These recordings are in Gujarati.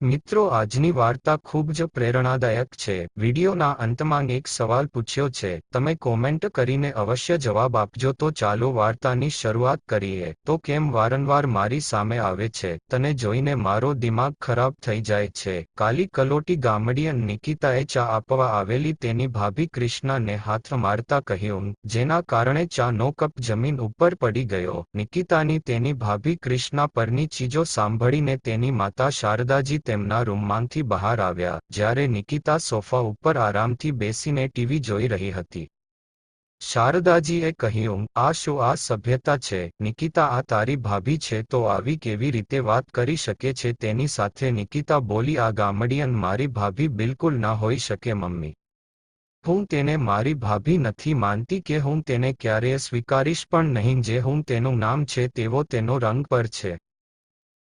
મિત્રો, આજની વાર્તા ખૂબ જ પ્રેરણાદાયક છે. વિડીયોના અંતમાં એક સવાલ પૂછ્યો છે. તમે કોમેન્ટ કરીને અવશ્ય જવાબ આપજો. તો ચાલો વાર્તાની શરૂઆત કરીએ. તો કેમ વારંવાર મારી સામે આવે છે? તને જોઈને મારો દિમાગ ખરાબ થઈ જાય છે. કાલી કલોટી ગામડિયન નિકિતાએ ચા આપવા આવેલી તેની ભાભી કૃષ્ણાને હાથ મારતા કહ્યું, જેના કારણે ચાનો કપ જમીન ઉપર પડી ગયો. નિકિતાની તેની ભાભી કૃષ્ણા પરની ચીજો સાંભળીને તેની માતા શારદાજી તેમના રૂમમાંથી બહાર આવ્યા. જ્યારે નિકિતા સોફા ઉપર આરામથી બેસીને ટીવી જોઈ રહી હતી. શારદાજીએ કહ્યું, આ શું આ સભ્યતા છે? નિકિતા, આ તારી ભાભી છે તો આવી કેવી રીતે વાત કરી શકે છે તેની સાથે? નિકિતા બોલી, આ ગામડિયન મારી ભાભી બિલકુલ ના હોઈ શકે મમ્મી. હું તેને મારી ભાભી નથી માનતી કે હું તેને ક્યારેય સ્વીકારીશ પણ નહીં. જે હું તેનું નામ છે તેવો તેનો રંગ પર છે.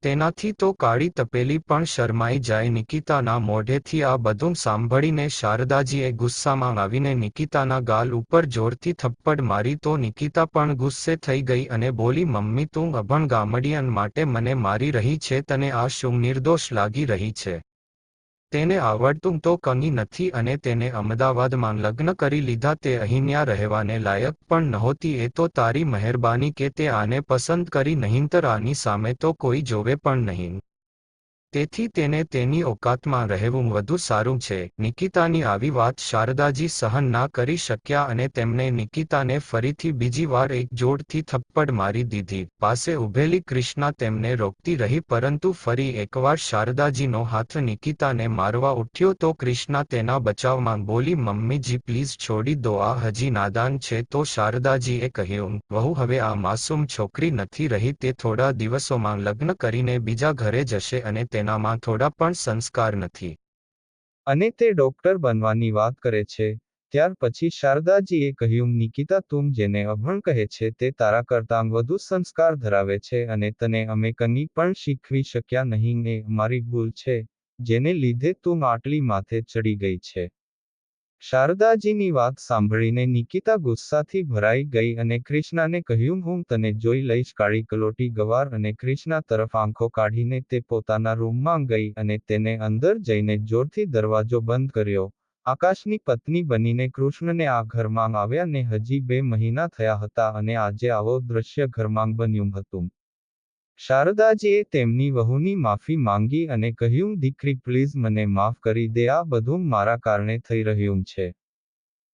તેનાથી તો કાળી તપેલી પણ શરમાઈ જાય. નિકિતાના મોઢેથી આ બધું સાંભળીને શારદાજીએ ગુસ્સામાં આવીને નિકિતાના ગાલ ઉપર જોરથી થપ્પડ મારી. તો નિકિતા પણ ગુસ્સે થઈ ગઈ અને બોલી, મમ્મી, તું અભણ ગામડિયન માટે મને મારી રહી છે? તને આ શું નિર્દોષ લાગી રહી છે? તેને આવડતું તો કંઈ નથી અને તેને અમદાવાદમાં લગ્ન કરી લીધા. તે અહીંયા રહેવાને લાયક પણ નહોતી. એ તો તારી મહેરબાની કે તે આને પસંદ કરી, નહીંતર આની સામે તો કોઈ જોવે પણ નહીં. તેથી તેને તેની ઓકાતમાં રહેવું વધુ સારું છે. નિકિતાની આવી વાત શારદાજી સહન ના કરી શક્યા અને તેમણે નિકિતાને ફરીથી બીજી વાર એક જોરથી થપ્પડ મારી દીધી. પાસે ઊભેલી કૃષ્ણા તેમને રોકતી રહી, પરંતુ ફરી એકવાર શારદાજીનો હાથ નિકિતાને મારવા ઉઠ્યો તો કૃષ્ણા તેના બચાવમાં બોલી, મમ્મીજી પ્લીઝ છોડી દો, આ હજી નાદાન છે. તો શારદાજીએ કહ્યું, વહુ હવે આ માસૂમ છોકરી નથી રહી. તે થોડા દિવસોમાં લગ્ન કરીને બીજા ઘરે જશે અને તેનામાં થોડા પણ સંસ્કાર નથી. અને તે ડોક્ટર બનવાની વાત કરે છે. ત્યાર પછી શારદાજીએ કહ્યું, નિકિતા, તું જેને અભણ કહે છે તે તારા કરતાં વધુ સંસ્કાર ધરાવે છે અને તને અમે કંઈ પણ શીખવી શક્યા નહીં. એ અમારી ભૂલ છે, જેને લીધે તું આટલી માથે ચડી ગઈ છે. શારદાજીની વાત સાંભળીને નિકિતા ગુસ્સાથી ભરાઈ ગઈ અને કૃષ્ણાને કહ્યું, હું તને જોઈ લઈશ. કાળી કલોટી ગવાર અને કૃષ્ણા તરફ આંખો કાઢીને તે પોતાના રૂમમાં ગઈ અને તેને અંદર જઈને જોરથી દરવાજો બંધ કર્યો. આકાશની પત્ની બનીને કૃષ્ણને આ ઘરમાં આવ્યા ને હજી 2 મહિના થયા હતા અને આજે આવો દ્રશ્ય ઘરમાં બન્યું હતું. શારદાજીએ તેમની વહુની માફી માંગી અને કહ્યું, દીકરી, પ્લીઝ મને માફ કરી દે. આ બધું મારા કારણે થઈ રહ્યું છે.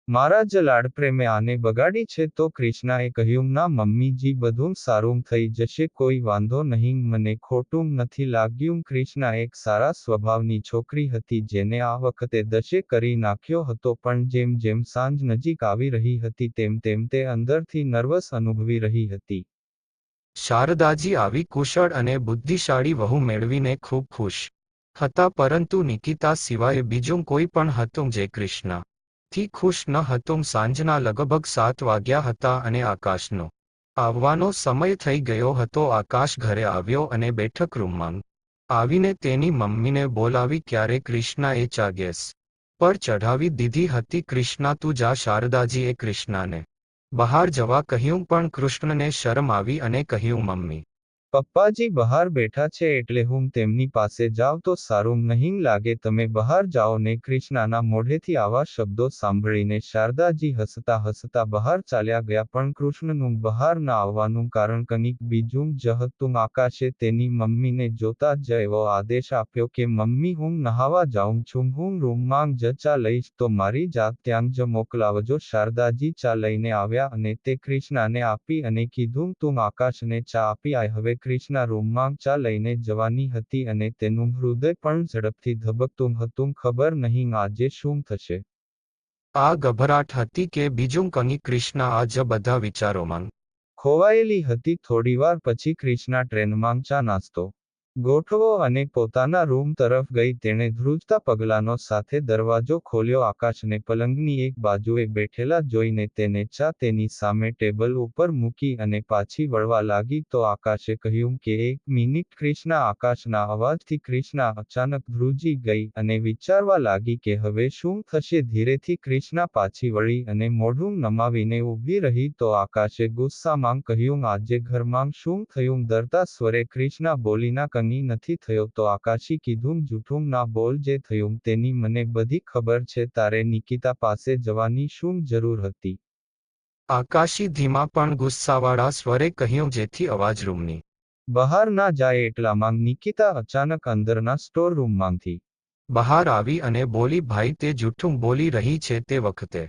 મારા જ લાડપ્રેમે આને બગાડી છે. તો કૃષ્ણાએ કહ્યું, ના મમ્મીજી, બધું સારું થઈ જશે, કોઈ વાંધો નહીં. મને ખોટું નથી લાગ્યું. કૃષ્ણા એક સારા સ્વભાવની છોકરી હતી જેને આ વખતે દશે કરી નાખ્યો હતો, પણ જેમ જેમ સાંજ નજીક આવી રહી હતી તેમ તેમ તે અંદરથી નર્વસ અનુભવી રહી હતી. શારદાજી આવી કુશળ અને બુદ્ધિશાળી વહુ મેળવીને ખૂબ ખુશ હતા, પરંતુ નિકિતા સિવાય બીજું કોઈ પણ હતું જે કૃષ્ણાથી ખુશ ન હતું. સાંજના લગભગ 7 વાગ્યા હતા અને આકાશનો આવવાનો સમય થઈ ગયો હતો. આકાશ ઘરે આવ્યો અને બેઠક રૂમમાં આવીને તેની મમ્મીને બોલાવી. ક્યારે કૃષ્ણાએ ચા ગેસ પર ચઢાવી દીધી હતી. કૃષ્ણા, તું જા. શારદાજીએ કૃષ્ણાને બહાર જવા કહ્યું, પણ કૃષ્ણને શરમ આવી અને કહ્યું, મમ્મી, પપ્પાજી બહાર બેઠા છે એટલે હું તેમની પાસે જાઉં તો સારું નહીં લાગે. તમે બહાર જાઓ ને. કૃષ્ણાના મોઢેથી આવા શબ્દો સાંભળીને શારદાજી હસતા હસતા બહાર ચાલ્યા ગયા. પણ કૃષ્ણનું બહાર ન આવવાનું કારણ કંઈક બીજું જ હતું. આકાશે તેની મમ્મીને જોતા જ એવો આદેશ આપ્યો કે મમ્મી, હું નહાવા જાઉં છું, હું રૂમમાં જ ચા લઈશ, તો મારી જાત ત્યાં જ મોકલાવજો. શારદાજી ચા લઈને આવ્યા અને તે કૃષ્ણાને આપી અને કીધું, તું આકાશને ચા આપી આય. હવે કૃષ્ણા રૂમમાં ચા લઈને જવાની હતી અને તેનું હૃદય પણ ઝડપથી ધબકતું હતું. ખબર નહીં આજે શું થશે. આ ગભરાટ હતી કે બીજું કંઈ? કૃષ્ણા આ જ બધા વિચારોમાં ખોવાયેલી હતી. થોડીવાર પછી કૃષ્ણા ટ્રેનમાં ચા નાસ્તો ગોઠવો અને પોતાના રૂમ તરફ ગઈ. તેણે ધ્રુજતા પગલાંનો સાથે દરવાજો ખોલ્યો. આકાશને પલંગની એક બાજુએ બેઠેલા જોઈને તેને ચા તેની સામે ટેબલ ઉપર મૂકી અને પાછી વળવા લાગી. તો આકાશે કહ્યું કે 1 મિનિટ. કૃષ્ણા. આકાશના અવાજથી કૃષ્ણા અચાનક ધ્રુજી ગઈ અને વિચારવા લાગી કે હવે શું થશે. ધીરેથી કૃષ્ણા પાછી વળી અને મોઢું નમાવીને ઊભી રહી. તો આકાશે ગુસ્સામાં કહ્યું, આજે ઘરમાં શું થયું? ડરતા સ્વરે કૃષ્ણા બોલી, ના કંઈ સત્સંગી નથી થયો તો આકાશી કીધું જૂઠું ના બોલ, જે થયું તેની મને બધી ખબર છે, તારે નિકિતા પાસે જવાની શું જરૂર હતી? આકાશી ધીમા પણ ગુસ્સાવાળા સ્વરે કહ્યું, જેથી અવાજ રૂમની બહાર ના જાય એટલામાં નિકિતા અચાનક અંદરના સ્ટોર રૂમમાંથી બહાર આવી અને બોલી, ભાઈ તે જૂઠું બોલી રહી છે. તે વખતે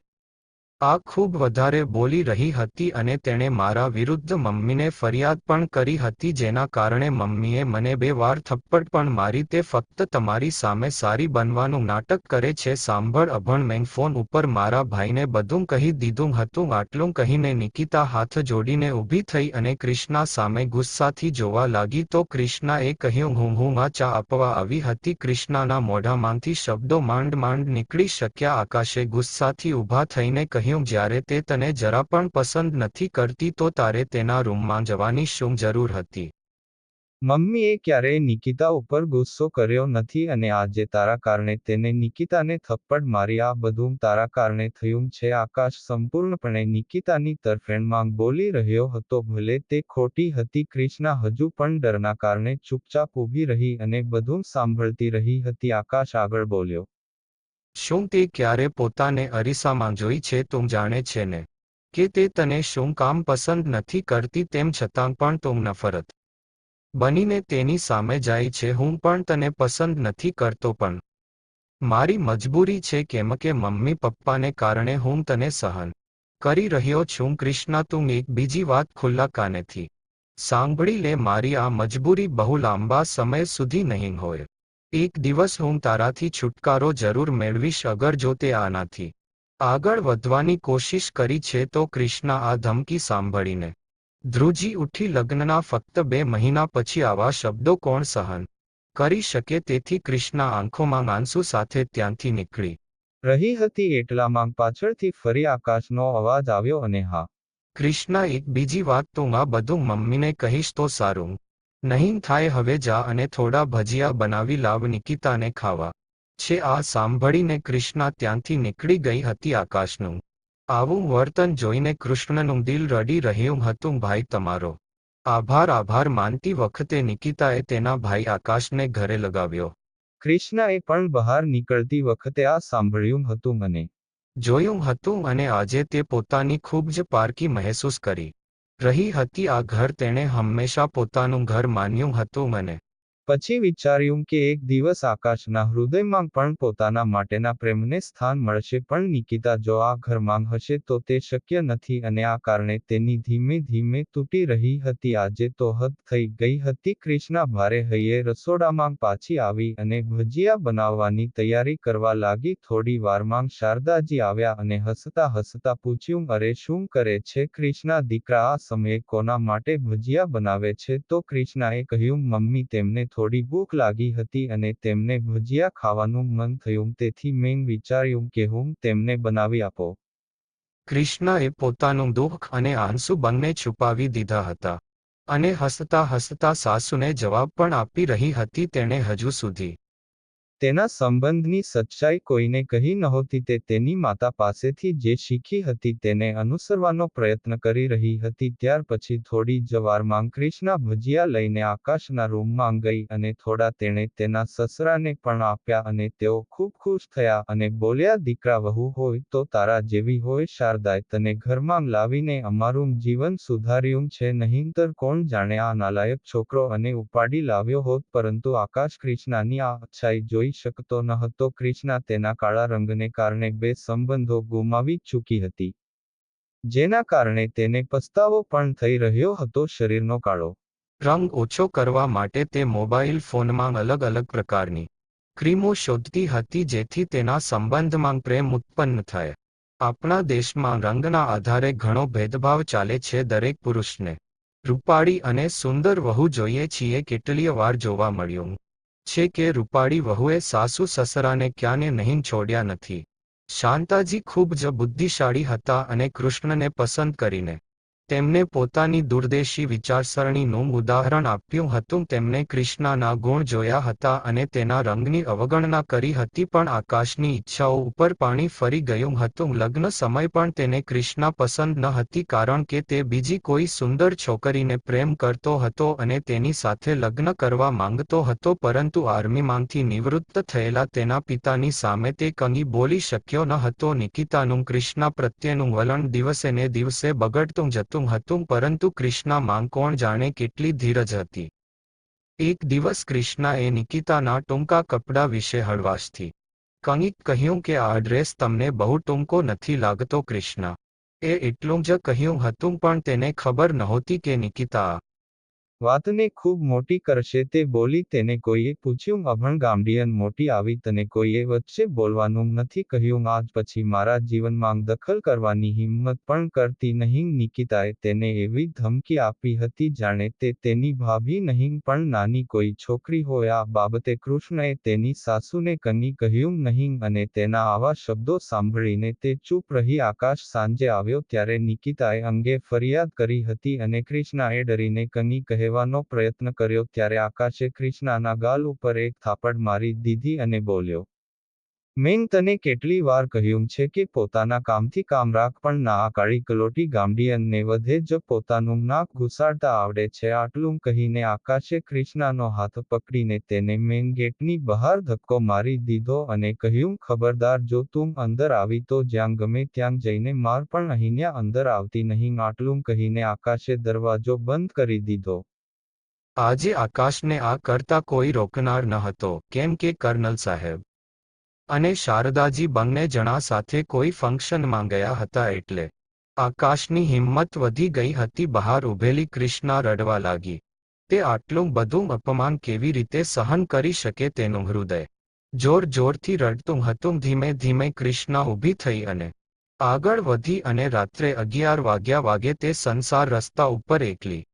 આ ખૂબ વધારે બોલી રહી હતી અને તેણે મારા વિરુદ્ધ મમ્મીને ફરિયાદ પણ કરી હતી, જેના કારણે મમ્મીએ મને 2 વાર થપ્પડ પણ મારી. તે ફક્ત તમારી સામે સારી બનવાનું નાટક કરે છે. સાંભળ અભણ, મેં ફોન ઉપર મારા ભાઈને બધું કહી દીધું હતું. આટલું કહીને નિકિતા હાથ જોડીને ઊભી થઈ અને ક્રિષ્ના સામે ગુસ્સાથી જોવા લાગી. તો ક્રિષ્નાએ કહ્યું, હું આ ચા આપવા આવી હતી. ક્રિષ્નાના મોઢામાંથી શબ્દો માંડ નીકળી શક્યા. આકાશે ગુસ્સાથી ઊભા થઈને કહ્યું, જ્યારે તે તને જરા પણ પસંદ નથી કરતી તો તારે તેના રૂમમાં જવાની શું જરૂર હતી? મમ્મીએ ક્યારેય નિકિતા ઉપર ગુસ્સો કર્યો નથી અને આજે તારા કારણે તેને નિકિતાને થપ્પડ મારી. આ બધું તારા કારણે થયું છે. આકાશ સંપૂર્ણપણે નિકિતાની તરફેણમાં બોલી રહ્યો હતો, ભલે તે ખોટી હતી. ક્રિષ્ના હજુ પણ ડરના કારણે ચૂપચાપ ઊભી રહી અને બધું સાંભળતી રહી હતી. આકાશ આગળ બોલ્યો, શું તે ક્યારે પોતાને અરીસામાં જોઈ છે? તું જાણે છે ને કે તે તને શું કામ પસંદ નથી કરતી, તેમ છતાં પણ તું નફરત બનીને તેની સામે જાય છે. હું પણ તને પસંદ નથી કરતો, પણ મારી મજબૂરી છે, કેમ કે મમ્મી પપ્પાને કારણે હું તને સહન કરી રહ્યો છું. ક્રિષ્ના, તું એક બીજી વાત ખુલ્લા કાનેથી સાંભળી લે. મારી આ મજબૂરી બહુ લાંબા સમય સુધી નહીં હોય. એક દિવસ હું તારાથી છુટકારો જરૂર મેળવીશ. અગર જો તે આનાથી આગળ વધવાની કોશિશ કરી છે તો ક્રિષ્ના આ ધમકી સાંભળીને ધ્રુજી ઉઠી. લગ્નના ફક્ત 2 મહિના પછી આવા શબ્દો કોણ સહન કરી શકે? તેથી ક્રિષ્ના આંખોમાં આંસુ સાથે ત્યાંથી નીકળી રહી હતી એટલામાં પાછળથી ફરી આકાશનો અવાજ આવ્યો અને હા ક્રિષ્ના, એક બીજી વાત, તું આ બધું મમ્મીને કહીશ તો સારું નહીં થાય. હવે જા અને થોડા ભજીયા બનાવી લાવ, નિકિતાને ખાવા છે. આ સાંભળીને ક્રિષ્ના ત્યાંથી નીકળી ગઈ હતી. આકાશનું આવું વર્તન જોઈને કૃષ્ણનું દિલ રડી રહ્યું હતું. ભાઈ, તમારો આભાર માનતી વખતે નિકિતાએ તેના ભાઈ આકાશને ઘરે લગાવ્યો. ક્રિષ્નાએ પણ બહાર નીકળતી વખતે આ સાંભળ્યું હતું અને જોયું હતું અને આજે તે પોતાની ખૂબ જ પારકી મહેસૂસ કરી રહી હતી. આ ઘર તેણે હંમેશા પોતાનું ઘર માન્યું હતું અને પછી વિચાર્યું કે એક દિવસ આકાશના હૃદયમાં પણ પોતાના માટેના પ્રેમને સ્થાન મળશે. પણ નિકિતા જો આ ઘરમાં હશે તો તે શક્ય નથી અને આ કારણે તેની ધીમે ધીમે તૂટી રહી હતી. આજે તો હદ થઈ ગઈ હતી. ક્રિષ્ના ભારે હૈયે રસોડામાં પાછી આવી અને ભજીયા બનાવવાની તૈયારી કરવા લાગી. થોડી વારમાં શારદાજી આવ્યા અને હસતા હસતા પૂછ્યું, અરે શું કરે છે ક્રિષ્ના દીકરા, આ સમયે કોના માટે ભજીયા બનાવે છે? તો ક્રિષ્નાએ કહ્યું, મમ્મી, તેમને થોડી ભૂખ લાગી હતી અને તેમને ભજીયા ખાવાનું મન થયું, તેથી મેં વિચાર્યું કે હું તેમને બનાવી આપો. ક્રિષ્નાએ પોતાનું દુઃખ અને આંસુ બંને છુપાવી દીધા હતા અને હસતા હસતા સાસુને જવાબ પણ આપી રહી હતી. તેણે હજુ સુધી તેના સંબંધની સચ્ચાઈ કોઈને કહી નહોતી. તે તેની માતા પાસેથી જે શીખી હતી તેને અનુસરવાનો પ્રયત્ન કરી રહી હતી. ત્યાર પછી થોડી જ વારમાં ક્રિષ્ના ભજીયા લઈને આકાશના રૂમમાં ગઈ અને થોડા તેણે તેના સસરાને પણ આપ્યા અને તેઓ ખૂબ ખુશ થયા અને બોલ્યા, દીકરા વહુ હોય તો તારા જેવી હોય. શારદાએ તને ઘરમાં લાવીને અમારું જીવન સુધાર્યું છે, નહીંતર કોણ જાણે આ નાલાયક છોકરો અને ઉપાડી લાવ્યો હોત. પરંતુ આકાશ ક્રિષ્નાની આ અચ્છાઈ જોઈ શકતો ન હતો. ક્રિષ્ના તેના કાળા રંગને કારણે 2 સંબંધો ગુમાવી ચૂકી હતી, જેના કારણે તેને પસ્તાવો પણ થઈ રહ્યો હતો. શરીરનો કાળો રંગ ઓછો કરવા માટે તે મોબાઈલ ફોનમાં અલગ અલગ પ્રકારની ક્રીમો શોધતી હતી, જેથી તેના સંબંધમાં પ્રેમ ઉત્પન્ન થાય. આપણા દેશમાં રંગના આધારે ઘણો ભેદભાવ ચાલે છે. દરેક પુરુષને રૂપાળી અને સુંદર વહુ જોઈએ છીએ. કેટલીય વાર જોવા મળ્યું છે કે રૂપાળી વહુએ સાસુ સસરાને ક્યાંને નહીં છોડ્યા નથી. શાંતાજી ખૂબ જ બુદ્ધિશાળી હતા અને કૃષ્ણને પસંદ કરીને તેમને પોતાની દૂરદેશી વિચારસરણીનું ઉદાહરણ આપ્યું હતું. તેમણે કૃષ્ણના ગુણ જોયા હતા અને તેના રંગની અવગણના કરી હતી, પણ આકાશની ઈચ્છાઓ ઉપર પાણી ફરી ગયું હતું. લગ્ન સમય પણ તેને કૃષ્ણા પસંદ ન હતી, કારણ કે તે બીજી કોઈ સુંદર છોકરીને પ્રેમ કરતો હતો અને તેની સાથે લગ્ન કરવા માંગતો હતો, પરંતુ આર્મીમાંથી નિવૃત્ત થયેલા તેના પિતાની સામે તે કંઈ બોલી શક્યો ન હતો. નિકિતાનું કૃષ્ણા પ્રત્યેનું વલણ દિવસે ને દિવસે બગડતું જતું હતું, પરંતુ કૃષ્ણામાં કોણ જાણે કેટલી ધીરજ હતી. એક દિવસ કૃષ્ણાએ નિકિતાના ટૂંકા કપડાં વિશે હળવાશથી કંઈક કહ્યું કે આ ડ્રેસ તમને બહુ ટૂંકો નથી લાગતો. કૃષ્ણા એ એટલું જ કહ્યું હતું, પણ તેને ખબર નહોતી કે નિકિતા આ વાતને ખૂબ મોટી કરશે. તે બોલી. તેને કોઈએ પૂછ્યું, અભણ ગામડિયન મોટી આવી, તને કોઈએ વચ્ચે બોલવાનું નથી કહ્યું? આજ પછી મારા જીવનમાં દખલ કરવાની હિંમત પણ કરતી નહીં. નિકિતાએ તેને એવી ધમકી આપી હતી જાણે તે તેની ભાભી નહીં પણ નાની કોઈ છોકરી હોય. આ બાબતે કૃષ્ણએ તેની સાસુને કંઈ કહ્યું નહીં અને તેના આવા શબ્દો સાંભળીને તે ચૂપ રહી. આકાશ સાંજે આવ્યો ત્યારે નિકિતાએ અંગે ફરિયાદ કરી હતી અને કૃષ્ણાએ ડરીને કંઈ કહેવાનો પ્રયત્ન કર્યો ત્યારે આકાશે કૃષ્ણાના ગાલ ઉપર એક થાપડ મારી દીધી અને બોલ્યો, મેં તને કેટલી વાર કહ્યું છે કે પોતાના કામથી કામ રાખ, પણ ના, આ કાળી કલોટી ગામડિયનને વધે જ પોતાનું નાક ઘુસાડતા આવડે છે. આટલું કહીને આકાશે કૃષ્ણાનો હાથ પકડીને તેને મેન ગેટની બહાર ધક્કો મારી દીધો અને કહ્યું, ખબરદાર, જો તું અંદર આવી તો જ્યાં ગમે ત્યાં જઈને માર, પણ અહીંયા અંદર આવતી નહીં. આટલું કહીને આકાશે દરવાજો બંધ કરી દીધો. આજે આકાશને આ કરતા કોઈ રોકનાર ન હતો, કેમ કે કર્નલ સાહેબ અને શારદાજી બંને જણા સાથે કોઈ ફંક્શનમાં ગયા હતા, એટલે આકાશની હિંમત વધી ગઈ હતી. બહાર ઊભેલી કૃષ્ણા રડવા લાગી. તે આટલું બધું અપમાન કેવી રીતે સહન કરી શકે? તેનું હૃદય જોર જોરથી રડતું હતું. ધીમે ધીમે કૃષ્ણા ઊભી થઈ અને આગળ વધી અને રાત્રે 11 વાગે તે સંસાર રસ્તા ઉપર એકલી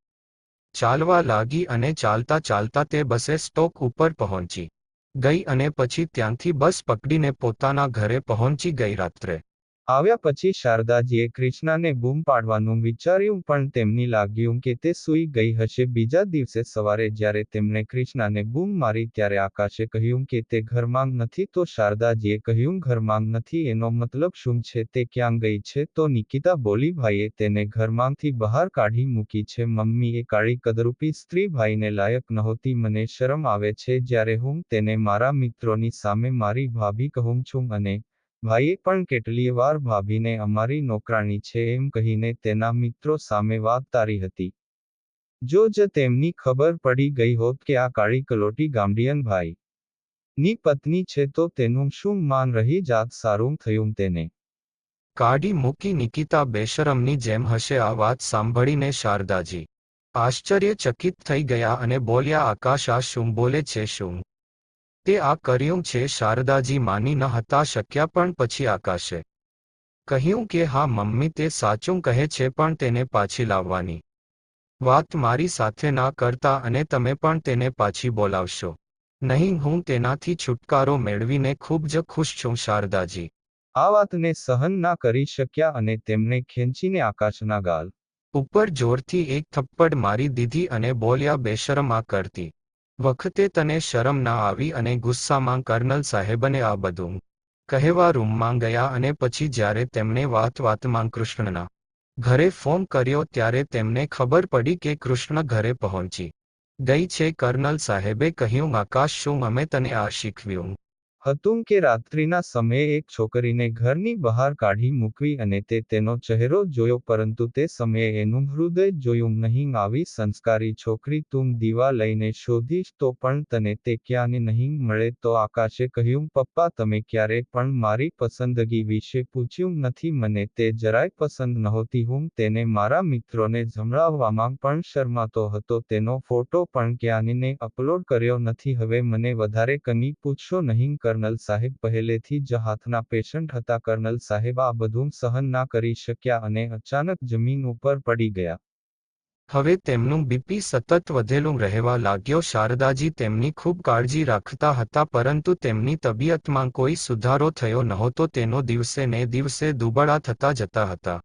ચાલવા લાગી અને ચાલતા ચાલતા તે બસે સ્ટોપ ઉપર પહોંચી ગઈ અને પછી ત્યાંથી બસ પકડીને પોતાના ઘરે પહોંચી ગઈ. રાત્રે આવ્યા પછી શારદાજીએ કૃષ્ણાને બૂમ પાડવાનું વિચાર્યું, પણ તેમને લાગ્યું કે તે સૂઈ ગઈ હશે. બીજા દિવસે સવારે જ્યારે તેમણે કૃષ્ણાને બૂમ મારી ત્યારે આકાશે કહ્યું કે તે ઘરમાં નથી. તો શારદાજીએ કહ્યું, ઘરમાં નથી એનો મતલબ શું છે? તે ક્યાં ગઈ છે? તો નિકિતા બોલી, ભાઈએ તેને ઘરમાંથી બહાર કાઢી મૂકી છે. મમ્મી, એ કાળી કદરૂપી સ્ત્રી ભાઈને લાયક નહોતી. મને શરમ આવે છે જ્યારે હું તેને મારા મિત્રોની સામે મારી ભાભી કહું છું, અને ભાઈએ પણ કેટલીય વાર ભાભીને અમારી નોકરાણી છે એમ કહીને તેના મિત્રો સામે વાત તારી હતી. જો જ તેમની ખબર પડી ગઈ હોત કે આ કાળી કલોટી ગામડિયન ભાઈ ની પત્ની છે તો તેનું શું માન રહી જાત? સારું થયું તેને કાઢી મૂકી. નિકિતા બેશરમની જેમ હશે. આ વાત સાંભળીને શારદાજી આશ્ચર્યચકિત થઈ ગયા અને બોલ્યા, આકાશ, આ શું બોલે છે? શું તે આ કર્યું છે? શારદાજી માની ન હતા શક્યા, પણ પછી આકાશે કહ્યું કે હા મમ્મી, તે સાચું કહે છે, પણ તેને પાછી લાવવાની વાત મારી સાથે ના કરતા અને તમે પણ તેને પાછી બોલાવશો નહીં. હું તેનાથી છુટકારો મેળવીને ખૂબ જ ખુશ છું. શારદાજી આ વાતને સહન ના કરી શક્યા અને તેમણે ખેંચીને આકાશના ગાલ ઉપર જોરથી એક થપ્પડ મારી દીધી અને બોલ્યા, બેશરમ, આ કરતી વખતે તને શરમ ના આવી? અને ગુસ્સામાં કર્નલ સાહેબને આ બધું કહેવા રૂમમાં ગયા અને પછી જ્યારે તેમણે વાતમાં કૃષ્ણના ઘરે ફોન કર્યો ત્યારે તેમને ખબર પડી કે કૃષ્ણ ઘરે પહોંચી ગઈ છે. કર્નલ સાહેબે કહ્યું, આકાશ, શું અમે તને આ શીખવ્યું હતું કે રાત્રિના સમયે એક છોકરીને ઘરની બહાર કાઢી મૂકવી અને તે તેનો ચહેરો જોયો, પરંતુ તે સમયે એનું હૃદય જોયું નહીં? આવી સંસ્કારી છોકરી તું દીવા લઈને શોધીશ તો પણ તને તે ક્યાંય નહીં મળે. તો આકાશે કહ્યું, પપ્પા, તમે ક્યારે પણ મારી પસંદગી વિશે પૂછ્યું નથી. મને તે જરાય પસંદ નહોતી. હું તેને મારા મિત્રોને જમણાવવામાં પણ શરમાતો હતો. તેનો ફોટો પણ ક્યાંય અપલોડ કર્યો નથી. હવે મને વધારે કંઈ પૂછશો નહીં. કર્નલ સાહેબ પહેલેથી જ હાથના પેશન્ટ હતા. કર્નલ સાહેબ આ બધું સહન ના કરી શક્યા અને અચાનક જમીન ઉપર પડી ગયા. હવે તેમનું બીપી સતત વધેલું રહેવા લાગ્યો. શારદાજી તેમની ખૂબ કાળજી રાખતા હતા, પરંતુ તેમની તબિયતમાં કોઈ સુધારો થયો નહોતો. તેનો દિવસે ને દિવસે દુબળા થતા જતા હતા.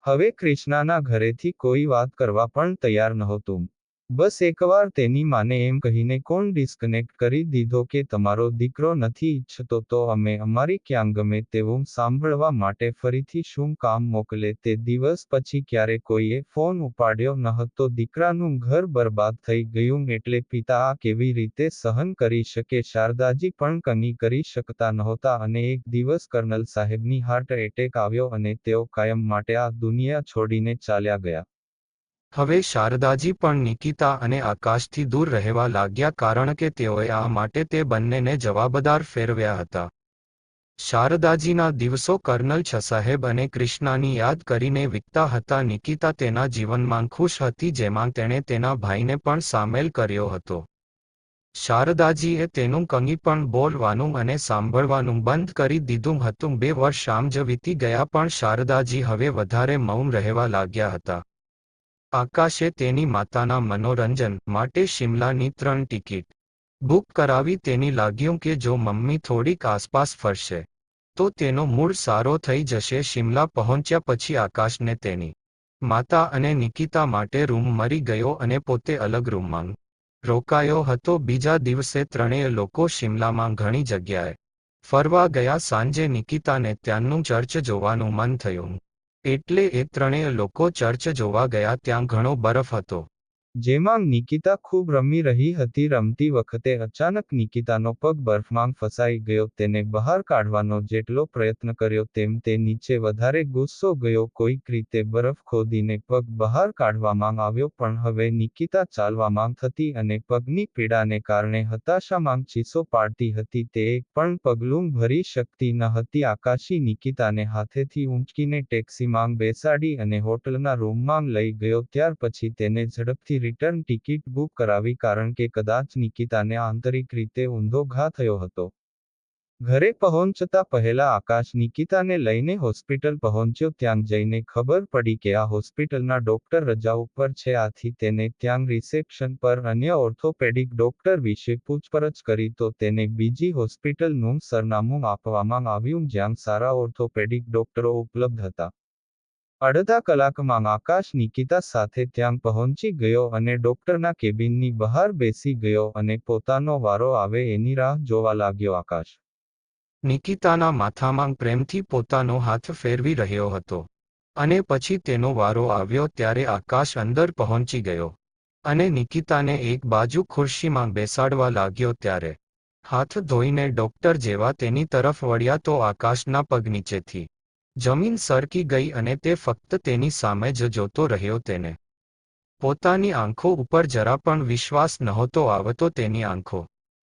હવે કૃષ્ણાના ઘરેથી કોઈ વાત કરવા પણ તૈયાર નહોતું. બસ એકવાર તેની માને એમ કહીને કોણ ડિસ્કનેક્ટ કરી દીધો કે તમારો દીકરો નથી ઈચ્છતો તો અમે અમારી ક્યાં ગમે તેવું સાંભળવા માટે ફરીથી શું કામ મોકલે. તે દિવસ પછી ક્યારે કોઈએ ફોન ઉપાડ્યો ન હતો. દીકરાનું ઘર બરબાદ થઈ ગયું એટલે પિતા આ કેવી રીતે સહન કરી શકે. શારદાજી પણ કંઈ કરી શકતા નહોતા અને એક દિવસ કર્નલ સાહેબની હાર્ટ એટેક આવ્યો અને તેઓ કાયમ માટે આ દુનિયા છોડીને ચાલ્યા ગયા. હવે શારદાજી પણ નિકિતા અને આકાશથી દૂર રહેવા લાગ્યા કારણ કે તેઓએ આ માટે તે બંનેને જવાબદાર ફેરવ્યા હતા. શારદાજીના દિવસો કર્નલ સાહેબ અને કૃષ્ણાની યાદ કરીને વીતતા હતા. નિકિતા તેના જીવનમાં ખુશ હતી જેમાં તેણે તેના ભાઈને પણ સામેલ કર્યો હતો. શારદાજીએ તેનું કંઈ પણ બોલવાનું અને સાંભળવાનું બંધ કરી દીધું હતું. 2 વર્ષ આમ જ વીતી ગયા પણ શારદાજી હવે વધારે મૌન રહેવા લાગ્યા હતા. આકાશે તેની માતાના મનોરંજન માટે શિમલાની 3 ટિકિટ બુક કરાવી. તેને લાગ્યું કે જો મમ્મી થોડીક આસપાસ ફરશે તો તેનો મૂડ સારો થઈ જશે. શિમલા પહોંચ્યા પછી આકાશને તેની માતા અને નિકિતા માટે રૂમ મળી ગયો અને પોતે અલગ રૂમમાં રોકાયો હતો. બીજા દિવસે ત્રણેય લોકો શિમલામાં ઘણી જગ્યાએ ફરવા ગયા. સાંજે નિકિતાને ત્યાંનું ચર્ચ જોવાનું મન થયું એટલે એ ત્રણેય લોકો ચર્ચ જોવા ગયા. ત્યાં ઘણો બરફ હતો જેમાં નિકિતા ખૂબ રમી રહી હતી. રમતી વખતે અચાનક નિકિતાનો પગ બરફમાં ફસાઈ ગયો. તેને બહાર કાઢવાનો જેટલો પ્રયત્ન કર્યો તેમ તે નીચે વધારે ગુસ્સો ગયો. કોઈક રીતે બરફ ખોદીને પગ બહાર કાઢવામાં આવ્યો પણ હવે નિકિતા ચાલવામાં થતી અને પગની પીડાને કારણે હતાશામાં ચીસો પાડતી હતી. તે એક પણ પગલું ભરી શકતી ન હતી. આકાશી નિકિતાને હાથેથી ઊંચકીને ટેક્સીમાં બેસાડી અને હોટલના રૂમમાં લઈ ગયો. ત્યાર પછી તેને ઝડપથી રિટર્ન ટિકિટ બુક કરાવી કારણ કે કદાચ નિકિતાને આંતરિક રીતે ઊંધો ઘા થયો હતો. ઘરે પહોંચતા પહેલા આકાશ નિકિતાને લઈને હોસ્પિટલ પહોંચ્યો. ત્યાં જઈને ખબર પડી કે આ હોસ્પિટલના ડોક્ટર રજા ઉપર છે. આથી તેને ત્યાં રિસેપ્શન પર અન્ય ઓર્થોપેડિક ડોક્ટર વિશે પૂછપરછ કરી તો તેને બીજી હોસ્પિટલનું સરનામું આપવામાં આવ્યું જ્યાં સારા ઓર્થોપેડિક ડોક્ટરો ઉપલબ્ધ હતા. અડધા કલાકમાં આકાશ નિકિતા સાથે ત્યાં પહોંચી ગયો અને ડોક્ટરના કેબિનની બહાર બેસી ગયો અને પોતાનો વારો આવે એની રાહ જોવા લાગ્યો. આકાશ નિકિતાના માથામાં પ્રેમથી પોતાનો હાથ ફેરવી રહ્યો હતો અને પછી તેનો વારો આવ્યો ત્યારે આકાશ અંદર પહોંચી ગયો અને નિકિતાને એક બાજુ ખુરશીમાં બેસાડવા લાગ્યો. ત્યારે હાથ ધોઈને ડોક્ટર જેવા તેની તરફ વળ્યા તો આકાશના પગ નીચેથી જમીન સરકી ગઈ અને તે ફક્ત તેની સામે જ જોતો રહ્યો. તેને પોતાની આંખો ઉપર જરા પણ વિશ્વાસ નહોતો આવતો. તેની આંખો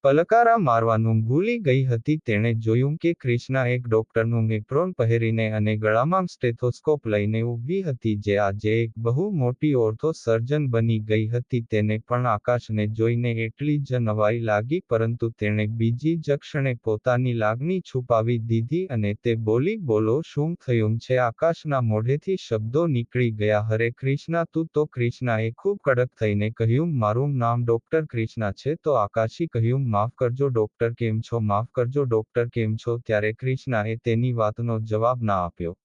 પલકારા મારવાનું ભૂલી ગઈ હતી. તેણે જોયું કે કૃષ્ણા એક ડોક્ટરનું એપ્રોન પહેરીને અને ગળામાં સ્ટેથોસ્કોપ લઈને ઊભી હતી જે આજે એક બહુ મોટી ઓર્થો સર્જન બની ગઈ હતી. તેને પણ આકાશને જોઈને એટલી જ નવાઈ લાગી પરંતુ તેણે બીજી જ ક્ષણે પોતાની લાગણી છુપાવી દીધી અને તે બોલી, બોલો શું થયું છે? આકાશના મોઢેથી શબ્દો નીકળી ગયા, હરે કૃષ્ણા તું તો? કૃષ્ણાએ ખૂબ કડક થઈને કહ્યું, મારું નામ ડોક્ટર કૃષ્ણા છે. તો આકાશી કહ્યું, માફ કરજો ડોક્ટર કેમ છો? માફ કરજો ડોક્ટર કેમ છો? ત્યારે કૃષ્ણાએ તેની વાતનો જવાબ ના આપ્યો.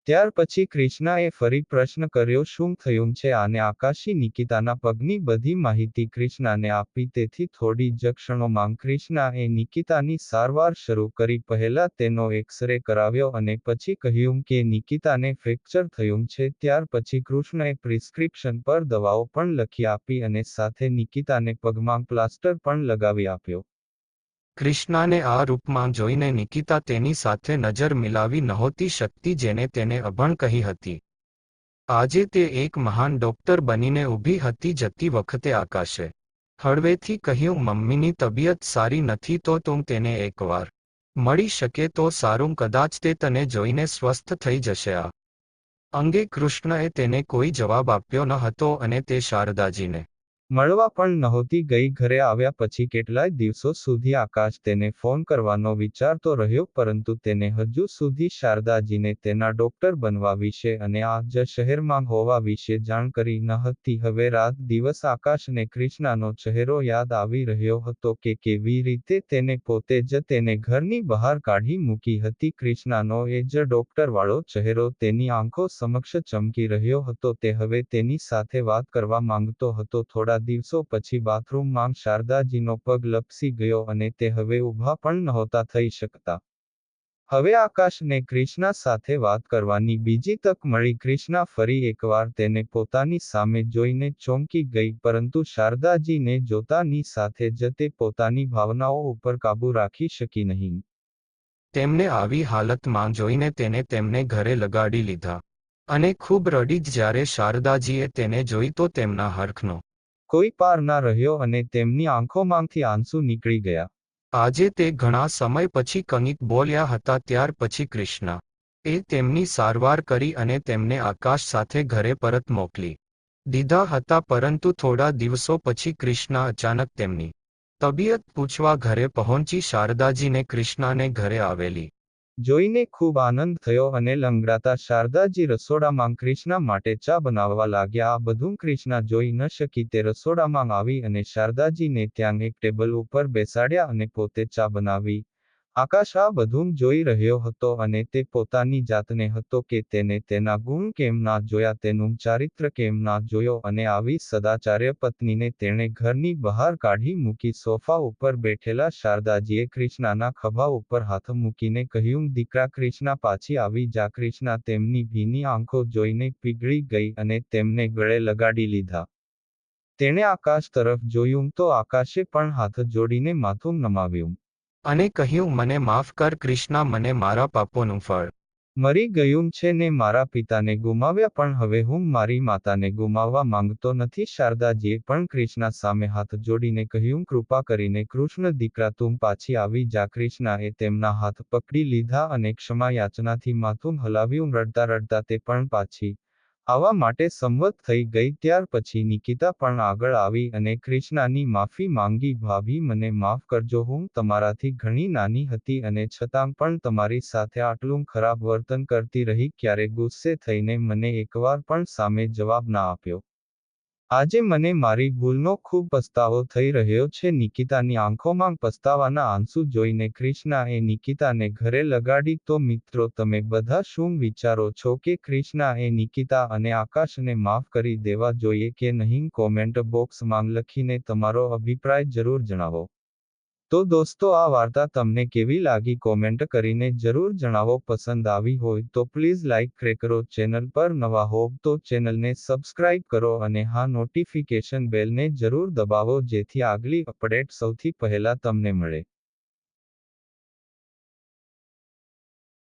ત્યાર પછી કૃષ્ણાએ ફરી પ્રશ્ન કર્યો, શું થયું છે આને? આકાશી નિકિતાના પગની બધી માહિતી કૃષ્ણાને આપી. તેથી થોડી જ ક્ષણોમાં કૃષ્ણાએ નિકિતાની સારવાર શરૂ કરી. પહેલા તેનો એક્સરે કરાવ્યો અને પછી કહ્યું કે નિકિતાને ફ્રેક્ચર થયું છે. ત્યાર પછી કૃષ્ણએ પ્રિસ્ક્રિપ્શન પર દવાઓ પણ લખી આપી અને સાથે નિકિતાને પગમાં પ્લાસ્ટર પણ લગાવી આપ્યો. કૃષ્ણાને આ રૂપમાં જોઈને નિકિતા તેની સાથે નજર મિલાવી નહોતી શકતી જેને તેને અભણ કહી હતી. આજે તે એક મહાન ડોક્ટર બનીને ઊભી હતી. જતી વખતે આકાશે હળવેથી કહ્યું, મમ્મીની તબિયત સારી નથી તો તું તેને એકવાર મળી શકે તો સારું. કદાચ તે તને જોઈને સ્વસ્થ થઈ જશે. આ અંગે કૃષ્ણએ તેને કોઈ જવાબ આપ્યો ન હતો અને તે શારદાજીને મળવા પણ નહોતી ગઈ. ઘરે આવ્યા પછી કેટલાય દિવસો સુધી આકાશ તેને ફોન કરવાનો વિચારતો રહ્યો, પરંતુ તેને હજુ સુધી શારદાજીને તેના ડોક્ટર બનવા વિશે અને આ જ શહેરમાં હોવા વિશે જાણ કરી ન હતી. હવે રાત દિવસ આકાશને ક્રિષ્નાનો ચહેરો યાદ આવી રહ્યો હતો કે કેવી રીતે તેને પોતે જ તેને ઘરની બહાર કાઢી મૂકી હતી. ક્રિષ્નાનો એ જ ડોક્ટરવાળો ચહેરો તેની આંખો સમક્ષ ચમકી રહ્યો હતો. તે હવે તેની સાથે વાત કરવા માંગતો હતો. થોડા દિવસો પછી બાથરૂમમાં શારદાજીનો પગ લપસી ગયો અને તે હવે ઊભા પણ નહોતા થઈ શકતા. હવે આકાશને ક્રિષ્ના સાથે વાત કરવાની બીજી તક મળી. ક્રિષ્ના ફરી એકવાર તેને પોતાની સામે જોઈને ચોંકી ગઈ, પરંતુ શારદાજીને જોતાની સાથે જ તે પોતાની ભાવનાઓ ઉપર કાબૂ રાખી શકી નહીં. તેમને આવી હાલતમાં જોઈને તેને તેમને ઘરે લગાડી લીધા અને ખૂબ રડી. જ્યારે શારદાજીએ તેને જોઈ તો તેમના હરખનો કોઈ પાર ના રહ્યો અને તેમની આંખોમાંથી આંસુ નીકળી ગયા. આજે તે ઘણા સમય પછી કંઈક બોલ્યા હતા. ત્યાર પછી ક્રિષ્ના એ તેમની સારવાર કરી અને તેમને આકાશ સાથે ઘરે પરત મોકલી દીધા હતા. પરંતુ થોડા દિવસો પછી ક્રિષ્ના અચાનક તેમની તબિયત પૂછવા ઘરે પહોંચી. શારદાજીને ક્રિષ્નાને ઘરે આવેલી જોઈને ખૂબ આનંદ થયો અને લંગડાતા શારદાજી રસોડામાં ક્રિષ્ના માટે ચા બનાવવા લાગ્યા. આ બધું ક્રિષ્ના જોઈ ન શકી. તે રસોડામાં આવી અને શારદાજીને ત્યાં એક ટેબલ ઉપર બેસાડ્યા અને પોતે ચા બનાવી. આકાશ આ બધું જોઈ રહ્યો હતો અને તે પોતાની જાતને હતો કે તેને તેના ગુણ કેમ ના જોયા, તેનું ચારિત્ર કેમ ના જોયો અને આવી સદાચાર્ય પત્નીને તેણે ઘરની બહાર કાઢી મૂકી. સોફા ઉપર બેઠેલા શારદાજીએ ક્રિષ્નાના ખભા ઉપર હાથ મૂકીને કહ્યું, દીકરા ક્રિષ્ના, પાછી આવી જા. ક્રિષ્ના તેમની ભીની આંખો જોઈને પીગળી ગઈ અને તેમને ગળે લગાડી લીધા. તેણે આકાશ તરફ જોયું તો આકાશે પણ હાથ જોડીને માથું નમાવ્યું અને કહ્યું, મને માફ કર ક્રિષ્ના, મને મારા પાપોનું ફળ મરી ગયું છે ને મારા પિતાને ગુમાવ્યા, પણ હવે હું મારી માતાને ગુમાવવા માંગતો નથી. શારદાજીએ પણ ક્રિષ્ના સામે હાથ જોડીને કહ્યું, કૃપા કરીને કૃષ્ણ દીકરા, તું પાછી આવી જા. ક્રિષ્નાએ તેમના હાથ પકડી લીધા અને ક્ષમા યાચનાથી માથું હલાવ્યું. રડતા રડતા તે પણ પાછી આવવા માટે સંમત થઈ ગઈ. ત્યાર પછી નિકિતા પણ આગળ આવી અને ક્રિષ્નાની માફી માંગી. ભાભી, મને માફ કરજો. હું તમારાથી ઘણી નાની હતી અને છતાં પણ તમારી સાથે આટલું ખરાબ વર્તન કરતી રહી. ક્યારે ગુસ્સે થઈને મને એકવાર પણ સામે જવાબ ના આપ્યો. આજે મને મારી ભૂલનો ખૂબ પસ્તાવો થઈ રહ્યો છે. નિકિતાની આંખોમાં પસ્તાવાના આંસુ જોઈને ક્રિષ્નાએ નિકિતાને ઘરે લગાડી. તો મિત્રો, તમે બધા શું વિચારો છો કે ક્રિષ્નાએ નિકિતા અને આકાશને માફ કરી દેવા જોઈએ કે નહીં? કોમેન્ટ બોક્સમાં લખીને તમારો અભિપ્રાય જરૂર જણાવો. તો દોસ્તો, આ વાર્તા તમને કેવી લાગી કોમેન્ટ કરીને જરૂર જણાવો. પસંદ આવી હોય તો પ્લીઝ લાઇક કરો. ચેનલ પર નવા હોવ તો ચેનલને સબસ્ક્રાઇબ કરો અને હા, નોટિફિકેશન બેલને જરૂર દબાવો જેથી આગલી અપડેટ સૌથી પહેલા તમને મળે.